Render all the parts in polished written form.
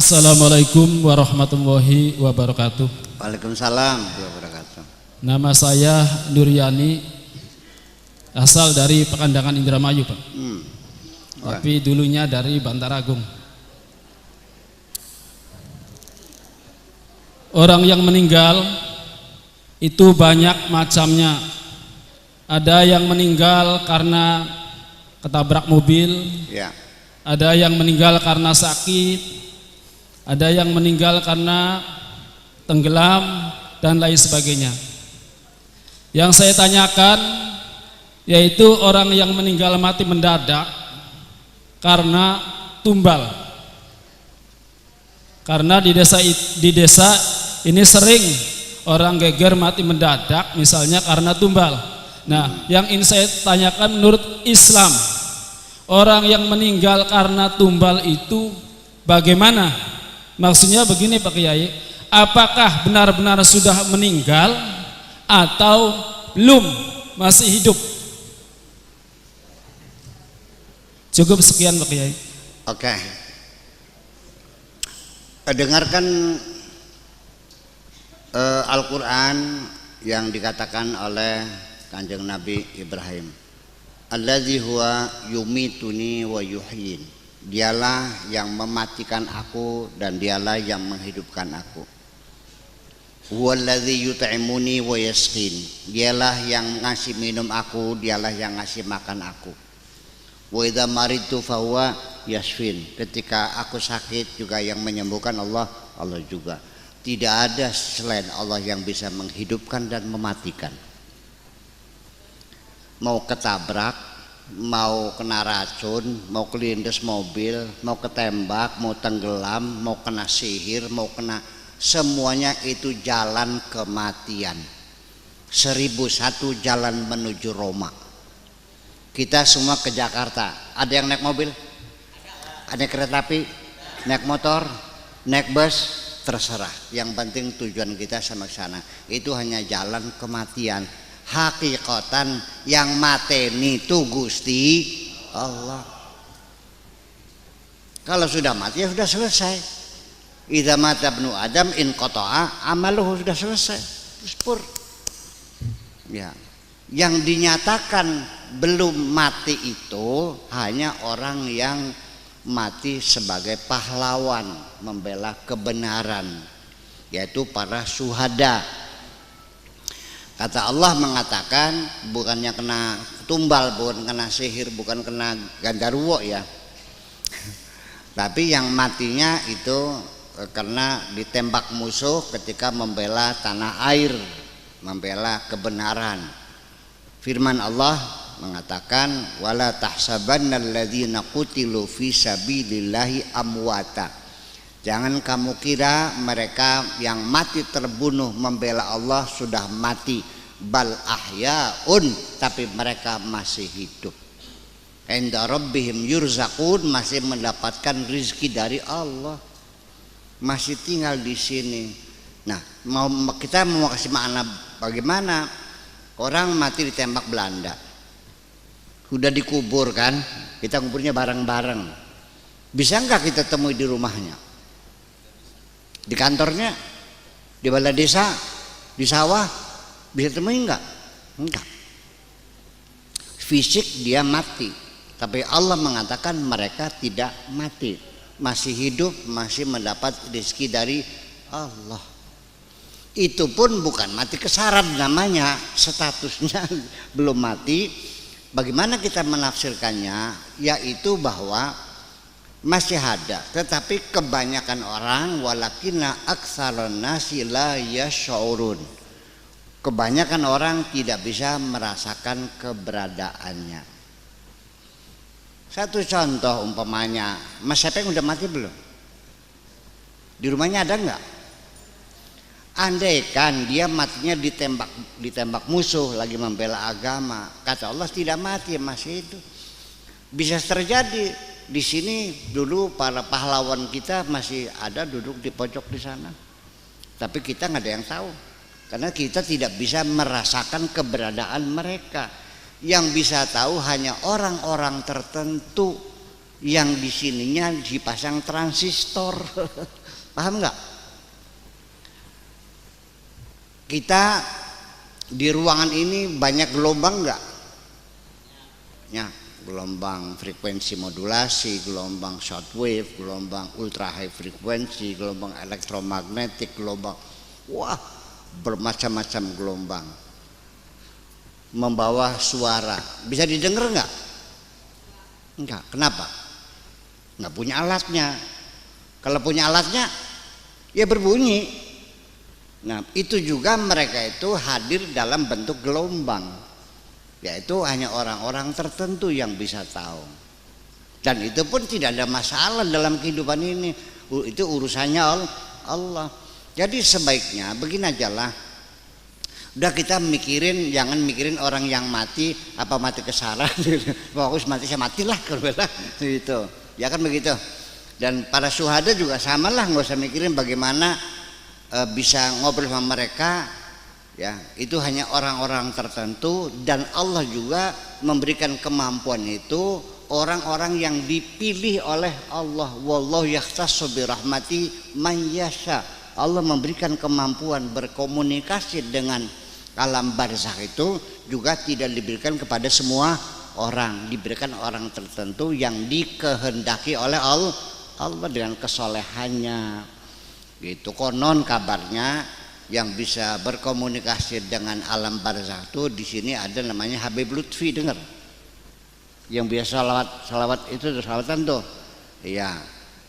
Assalamualaikum warahmatullahi wabarakatuh. Waalaikumsalam warahmatullahi wabarakatuh. Nama saya Nuryani, asal dari Pekandangan Indramayu, Pak. Tapi dulunya dari Bantaragung. Orang yang meninggal itu banyak macamnya. Ada yang meninggal karena ketabrak mobil, Ya. ada yang meninggal karena sakit, ada yang meninggal karena tenggelam dan lain sebagainya. Yang saya tanyakan yaitu orang yang meninggal mati mendadak karena tumbal. Karena di desa ini sering orang geger mati mendadak misalnya karena tumbal. Nah, yang ingin saya tanyakan menurut Islam, orang yang meninggal karena tumbal itu bagaimana? Maksudnya begini Pak Kiai, apakah benar-benar sudah meninggal atau belum, masih hidup? Cukup sekian Pak Kiai. Oke. Dengarkan Al-Quran yang dikatakan oleh Kanjeng Nabi Ibrahim. Allazi huwa yumituni wa yuhyin. Dialah yang mematikan aku dan dialah yang menghidupkan aku. Huwallazi yut'imuni wa yasqin. Dialah yang ngasih minum aku, dialah yang ngasih makan aku. Wa idza maridtu fahuwa yashfin. Ketika aku sakit juga yang menyembuhkan Allah juga. Tidak ada selain Allah yang bisa menghidupkan dan mematikan. Mau ketabrak, mau kena racun, mau kelindes mobil, mau ketembak, mau tenggelam, mau kena sihir, mau kena, semuanya itu jalan kematian. 1001 jalan menuju Roma. Kita semua ke Jakarta. Ada yang naik mobil? Ada kereta api? Naik motor? Naik bus? Terserah. Yang penting tujuan kita sama ke sana. Itu hanya jalan kematian. Hakikatan yang mateni itu Gusti Allah. Kalau sudah mati ya sudah selesai. Idza mata ibnu Adam in qata'a amaluhu, sudah selesai. Pur. Ya. Yang dinyatakan belum mati itu hanya orang yang mati sebagai pahlawan membela kebenaran, yaitu para syuhada. Kata Allah mengatakan bukannya kena tumbal, bukan kena sihir, bukan kena gandarwo ya. Tapi yang matinya itu karena ditembak musuh ketika membela tanah air, membela kebenaran. Firman Allah mengatakan wala tahsabannal ladzina qutilu fi sabilillahi amwata. Jangan kamu kira mereka yang mati terbunuh membela Allah sudah mati, bal ahyaun, tapi mereka masih hidup. Inda rabbihim yurzaqun, masih mendapatkan rizki dari Allah, masih tinggal di sini. Nah, kita mau kasih makna bagaimana orang mati ditembak Belanda, sudah dikubur kan, kita kuburnya bareng-bareng. Bisa nggak kita temui di rumahnya? Di kantornya, di balai desa, di sawah, bisa temui enggak? Enggak. Fisik dia mati, tapi Allah mengatakan mereka tidak mati, masih hidup, masih mendapat rezeki dari Allah. Itu pun bukan mati kesarat namanya, statusnya belum mati. Bagaimana kita menafsirkannya? Yaitu bahwa masih ada, tetapi kebanyakan orang walakinna aktsaran nasi la yash'urun. Kebanyakan orang tidak bisa merasakan keberadaannya. Satu contoh umpamanya, Mas Sepeng udah mati belum? Di rumahnya ada enggak? Andaikan dia matinya ditembak musuh lagi membela agama, kata Allah tidak mati, masih itu. Bisa terjadi. Di sini dulu para pahlawan kita masih ada duduk di pojok di sana, tapi kita nggak ada yang tahu karena kita tidak bisa merasakan keberadaan mereka. Yang bisa tahu hanya orang-orang tertentu yang di sininya dipasang transistor. Paham nggak? Kita di ruangan ini banyak gelombang nggak? Ya, gelombang frekuensi modulasi, gelombang shortwave, gelombang ultra high frekuensi, gelombang elektromagnetik, gelombang, wah, bermacam-macam gelombang membawa suara. Bisa didengar nggak? Enggak. Kenapa? Nggak punya alatnya. Kalau punya alatnya ya berbunyi. Nah, itu juga mereka itu hadir dalam bentuk gelombang, yaitu hanya orang-orang tertentu yang bisa tahu. Dan itu pun tidak ada masalah dalam kehidupan ini. Itu urusannya Allah. Jadi sebaiknya begini aja lah. Udah kita mikirin, jangan mikirin orang yang mati, apa mati kesaran, fokus mati saya matilah kalau gitu. Ya kan begitu. Dan para syuhada juga sama lah, nggak usah mikirin bagaimana bisa ngobrol sama mereka. Ya, itu hanya orang-orang tertentu, dan Allah juga memberikan kemampuan itu orang-orang yang dipilih oleh Allah. Wallahu yakhtassu bi rahmati man yasha. Allah memberikan kemampuan berkomunikasi dengan alam barzakh itu juga tidak diberikan kepada semua orang, diberikan orang tertentu yang dikehendaki oleh Allah dengan kesolehannya. Gitu. Konon kabarnya yang bisa berkomunikasi dengan alam barzakh itu di sini ada namanya Habib Lutfi, dengar? Yang biasa salawat itu salawatan tuh. Iya,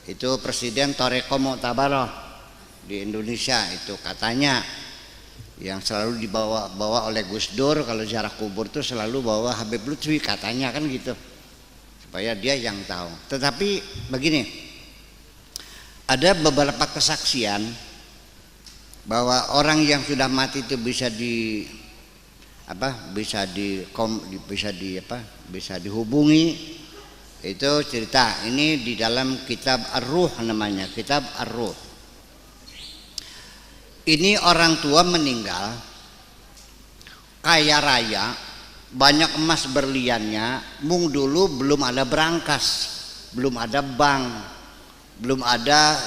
itu Presiden Thariqah Mu'tabarah di Indonesia itu katanya, yang selalu dibawa oleh Gus Dur kalau ziarah kubur tuh selalu bawa Habib Lutfi katanya kan gitu, supaya dia yang tahu. Tetapi begini, ada beberapa kesaksian bahwa orang yang sudah mati itu bisa dihubungi. Itu cerita ini di dalam kitab Ar-Ruh, namanya kitab Ar-Ruh. Ini orang tua meninggal kaya raya, banyak emas berliannya. Mung dulu belum ada brankas, belum ada bank, belum ada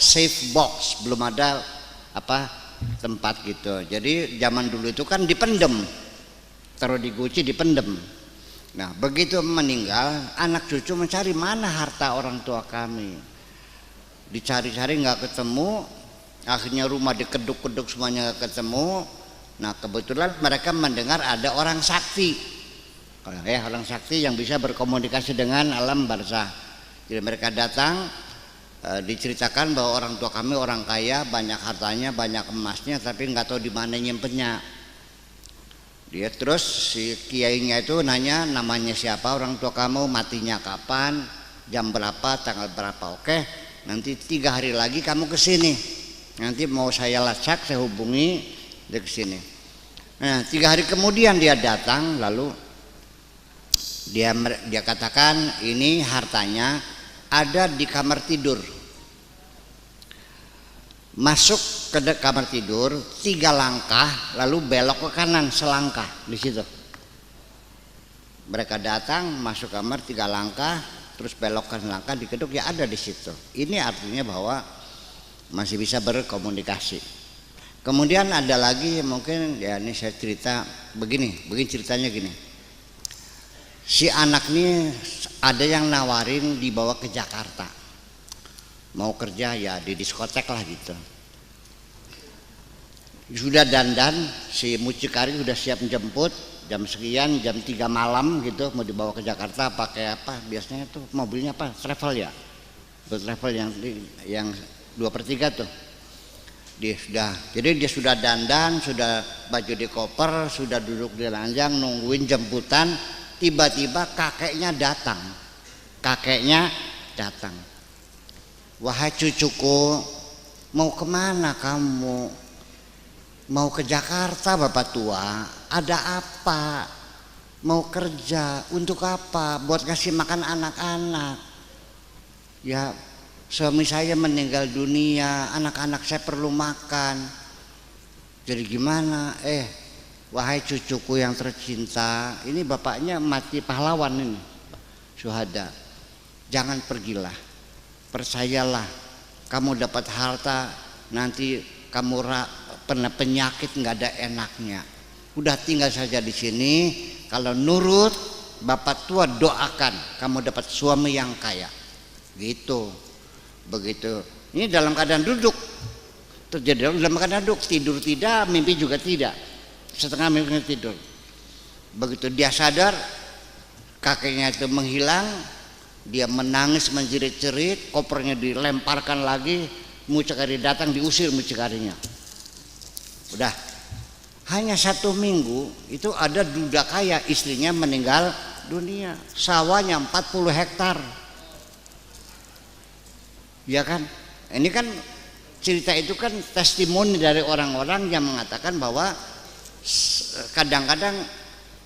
safe box, belum ada tempat gitu. Jadi zaman dulu itu kan dipendem, taruh di guci dipendem. Nah, begitu meninggal, anak cucu mencari mana harta orang tua kami. Dicari-cari nggak ketemu. Akhirnya rumah dikeduk-keduk semuanya gak ketemu. Nah, kebetulan mereka mendengar ada orang sakti, orang sakti yang bisa berkomunikasi dengan alam barzakh. Jadi mereka datang, diceritakan bahwa orang tua kami orang kaya, banyak hartanya, banyak emasnya, tapi nggak tahu di mana nyimpennya. Dia terus si kiainya itu nanya, namanya siapa, orang tua kamu, matinya kapan, jam berapa, tanggal berapa. Oke, nanti 3 hari lagi kamu ke sini. Nanti mau saya lacak, saya hubungi dia ke sini. Nah, 3 hari kemudian dia datang, lalu dia katakan ini hartanya ada di kamar tidur. Masuk ke kamar tidur 3 langkah, lalu belok ke kanan selangkah di situ. Mereka datang, masuk kamar 3 langkah, terus belok ke selangkah, dikeduk, ya ada di situ. Ini artinya bahwa masih bisa berkomunikasi. Kemudian ada lagi, mungkin ya ini saya cerita begini ceritanya gini. Si anak ini ada yang nawarin dibawa ke Jakarta, mau kerja ya di diskotek lah gitu. Sudah dandan, si mucikari sudah siap menjemput jam sekian, jam 3 malam gitu, mau dibawa ke Jakarta. Pakai apa biasanya tuh, mobilnya apa, travel ya, travel yang 2/3 tuh. Jadi dia sudah dandan, sudah baju di koper, sudah duduk di ranjang nungguin jemputan. Tiba-tiba kakeknya datang. Wahai cucuku, mau kemana kamu? Mau ke Jakarta bapak tua. Ada apa? Mau kerja untuk apa? Buat kasih makan anak-anak. Ya, suami saya meninggal dunia, anak-anak saya perlu makan. Jadi gimana? Wahai cucuku yang tercinta, ini bapaknya mati pahlawan ini. syuhada. Jangan pergilah, percayalah, kamu dapat harta nanti kamu pernah penyakit nggak ada enaknya. Udah tinggal saja di sini, kalau nurut bapak tua doakan kamu dapat suami yang kaya. Gitu, begitu. Ini dalam keadaan duduk, terjadi dalam keadaan duduk, tidur tidak, mimpi juga tidak, setengah mimpi tidur. Begitu dia sadar, kakeknya itu menghilang, dia menangis menjerit-jerit, kopernya dilemparkan lagi, mucikari datang diusir mucikarinya. Udah, hanya 1 minggu itu ada duda kaya, istrinya meninggal dunia, sawahnya 40 hektar. Ya kan? Ini kan cerita itu kan testimoni dari orang-orang yang mengatakan bahwa kadang-kadang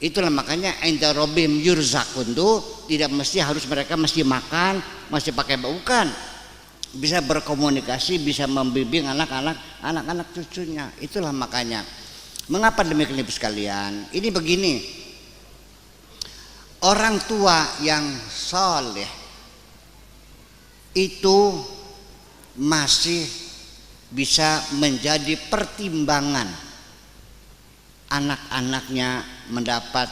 itulah makanya enta robim yurzakun tuh tidak mesti harus mereka mesti makan, mesti pakai bukan. Bisa berkomunikasi, bisa membimbing anak-anak cucunya. Itulah makanya. Mengapa demikian Ibu sekalian? Ini begini. Orang tua yang soleh itu masih bisa menjadi pertimbangan anak-anaknya mendapat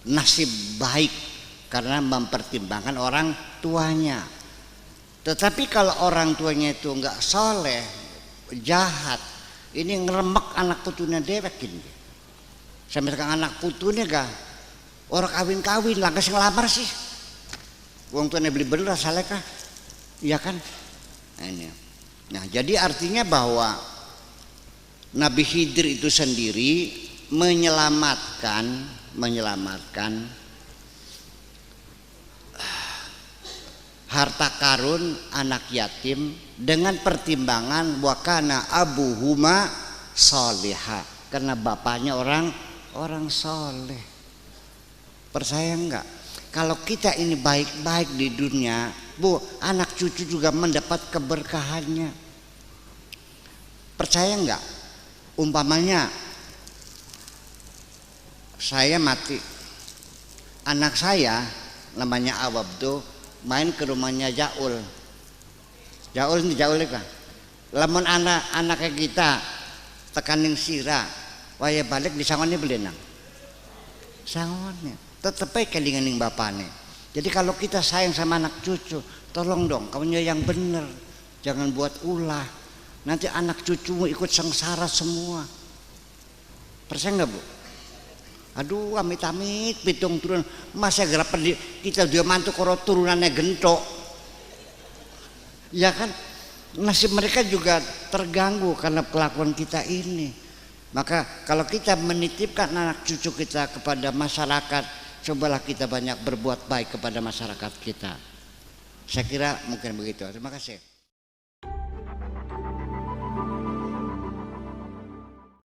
nasib baik karena mempertimbangkan orang tuanya. Tetapi kalau orang tuanya itu enggak soleh, jahat, ini ngeremek anak putune dewek gini. Sampai sekarang anak putune gak orang kawin-kawin lah kasih ngelamar sih. Wong tuane beli bener saleh kah? Iya kan? Nah, jadi artinya bahwa Nabi Khidir itu sendiri menyelamatkan harta karun anak yatim dengan pertimbangan wakana abuhuma solihah, karena bapaknya orang soleh. Percaya enggak? Kalau kita ini baik-baik di dunia, Bu, anak cucu juga mendapat keberkahannya. Percaya enggak? Umpamanya saya mati, anak saya namanya Awab tuh main ke rumahnya Jaul ini Jaul kan. Lamun anaknya kita tekaning sira, waya balik di sangonnya belenang. Sangonnya tetep aja kelinganing bapaknya. Jadi kalau kita sayang sama anak cucu, tolong dong kamunya yang bener, jangan buat ulah. Nanti anak cucumu ikut sengsara semua. Percaya nggak Bu? Aduh, amit-amit pitung turun, masa gerap kita dia mantu koro turunannya gentok. Ya kan, nasib mereka juga terganggu karena kelakuan kita ini. Maka kalau kita menitipkan anak cucu kita kepada masyarakat, cobalah kita banyak berbuat baik kepada masyarakat kita. Saya kira mungkin begitu. Terima kasih.